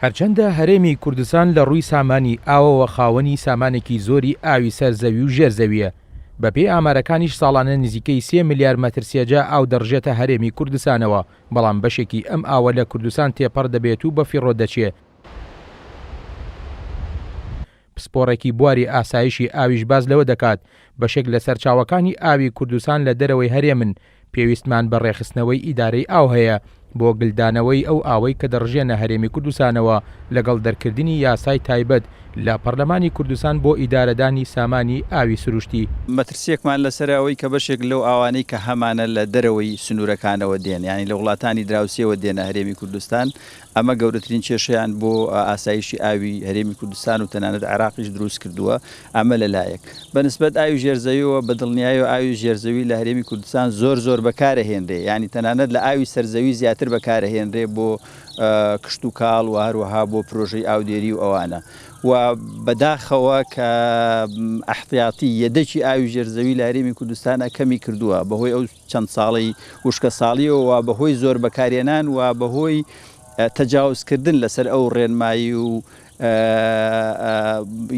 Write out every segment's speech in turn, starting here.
هەرچەندە هەرێمی کوردستان لە ڕووی سامانی ئاوەوە خاوەنی سامانێکی زۆری ئاوی سەرزەوی و ژێرزەویە. بەپێی ئامارەکانیش ساڵانە نزیکەی 3 میلیارد مەترسیەجا ئاو دەڕژێتە هەرێمی کوردستانەوە، بەڵام بەشێکی ئەم ئاوە لە کوردستان تێپەڕ دەبێت و بەفیڕۆ دەچێت. پسپۆڕێکی بواری ئاسایشی ئاویش باز لەوە دەکات بەشێک لە سەرچاوەکانی ئاوی کوردستان لە دەرەوەی هەرێمن. پێویستمان بە ڕێخستنەوەی ئیدارەی ئاو هەیە بۆ گلدانەوەی ئەو ئاوەی کە دەڕژێنە هەرێمی کوردستانەوە لەگەڵ دەرکردنی یاسای تایبەت لە پەرلەمانی کوردستان بۆ ئیدارەدانی سامانی ئاوی سروشتی. مەترسیەکمان لەسەرەوەی کە بەشێک لەو ئاوانەی کە هەمانە لە دەرەوەی سنوورەکانەوە دێن، یعنی لە وڵاتانی دراوسیەوە دێنە هەرێمی کوردستان. ئەمە گەورەترین کێشەیان بۆ ئاسایشی ئاوی هەرێمی کوردستان و تەنانەت عێراقیش دروست کردووە. ئەمە لەلایەک بەنسبەت ئاوی ژێرزەویەوە بەدڵنیایەوە ئاوی ژێرزەوی لە هەرێمی کوردستان زۆر بەکارەهێنرێ، یعنی تەنانەت لە ئاوی سەرزەوی زیاتر بەکارەهێنرێ بۆ کشت و کاڵ و هەروەها بۆ پرۆژەی ئاودێری و ئەوانە. و بەداخەوە کە ئەحتیاطی یەدەکی ئاوی ژێرزەوی لە هەرێمی کوردستانە کەمی کردووە بەهۆی ئەو چەند ساڵی وشکە ساڵیەوە و بەهۆی زۆر بەکارێنان و بەهۆی تەجاوزکردن لەسەر ئەو ڕێنمایی و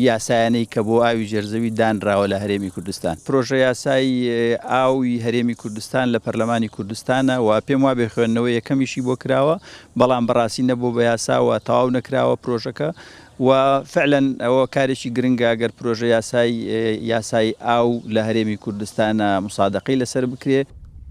یاسایانەی کە بۆ ئاوی ژێرزەوی دانراوە لە هەرێمی کوردستان. پرۆژە یاسایی ئاوی هەرێمی کوردستان لە پەرلەمانی کوردستانە و پێم وابێ خوێندنەوە یەکەمیشی بۆ کراوە، بەڵام بەڕاستی نەبوو بە یاساوە تەواو نەکراوە پرۆژەکە و فعلەن ئەوە کارێکی گرنگە ئەگەر پرۆژە یاسایی ئاو لە هەرێمی کوردستانە مسادەقەی لەسەر بکرێ.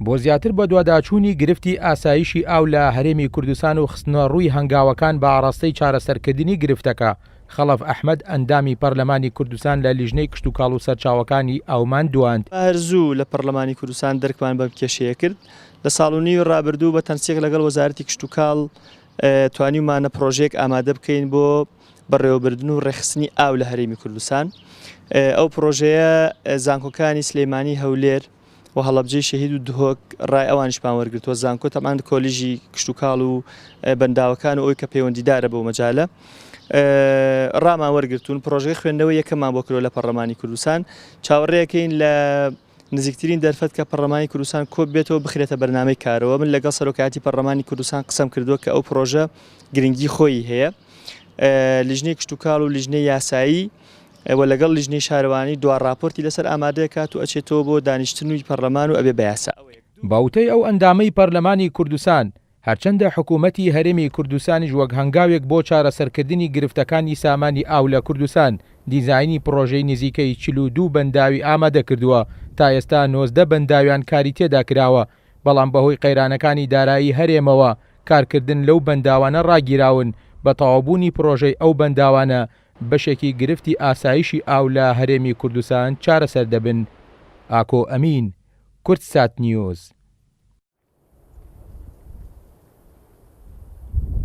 بۆ زیاتر بە دوواداچوونی گرفتی ئاسایشی ئاو لە هەرێمی کوردستان و خستنە ڕووی هەنگاوەکان بە ئاڕاستەی چارەسەرکردنی گرفتەکە، خەڵەف ئەحمەد ئەندامی پەرلەمانی کوردستان لە لیژنەی کشت و کاڵ و سەرچاوەکانی ئاومان دواند. هەرزوو لە پەرلەمانی کوردستان دەرکمان بەم کێشەیە کرد. لە ساڵونی ڕابردوو بە تەنسیق لەگەڵ وەزارەتی کشت و کاڵ توانیمانە پرۆژێک ئامادە بکەین بۆ بەڕێوەبردن و ڕێخستنی ئاو لە هەرێمی کوردستان. ئەو پرۆژەیە زانکۆکانی سلەیمانی هەولێر و هەڵەبجەی شەهید و دهۆک ڕای ئەوانیشمان وەرگرتووە. زانکۆ تەمان کۆلیژی کشت و کاڵ و بەنداوەکان و ئەوی کە پەیوەندیدارە بەو مەجالە ڕامان وەرگرتوون. پرۆژەی خوێندنەوەی یەکەممان بۆ کردووە لە پەرلەمانی کوردستان. چاوەڕێیەکەین لە نزیکترین دەرفەت کە پەرلەمانی کوردستان کۆ بێتەوە بخرێتە بەرنامەی کارەوە. من لەگەڵ سەرۆکایەتی پەرلەمانی کوردستان قسەم کردووە کە ئەو پرۆژە گرنگی خۆی هەیە. لیژنەی کشت و کاڵ و لیژنەی یاسایی و لەگەڵ لیژنەی شارەوانی دوا راپۆرتی لەسەر ئامادەیە کات و ئەچێتەوە بۆ دانیشتنووی پەرلەمان و ئەبێ بە یاسا. باوتەی ئەو ئەندامەی پەرلەمانی کوردستان هەرچەندە حکوومەتی هەرێمی کوردستانیش وەک هەنگاوێک بۆ چارەسەرکردنی گرفتەکانی سامانی ئاو لە کوردستان دیزاینی پرۆژەی نزیکەی 42 بەنداوی ئامادە کردووە. تا ئێستا 19 بەنداویان کاری تێدا کراوە، بەڵام بەهۆی قەیرانەکانی دارایی هەرێمەوە کارکردن لەو بەنداوانە ڕاگیراون. بە تەواوبوونی پرۆژەی ئەو بەنداوانە بەشێکی گرفتی ئاسایشی ئاو لە هەرێمی کوردستان چارەسەر دەبن. ئاکۆ ئەمین، کورتسات نیوز.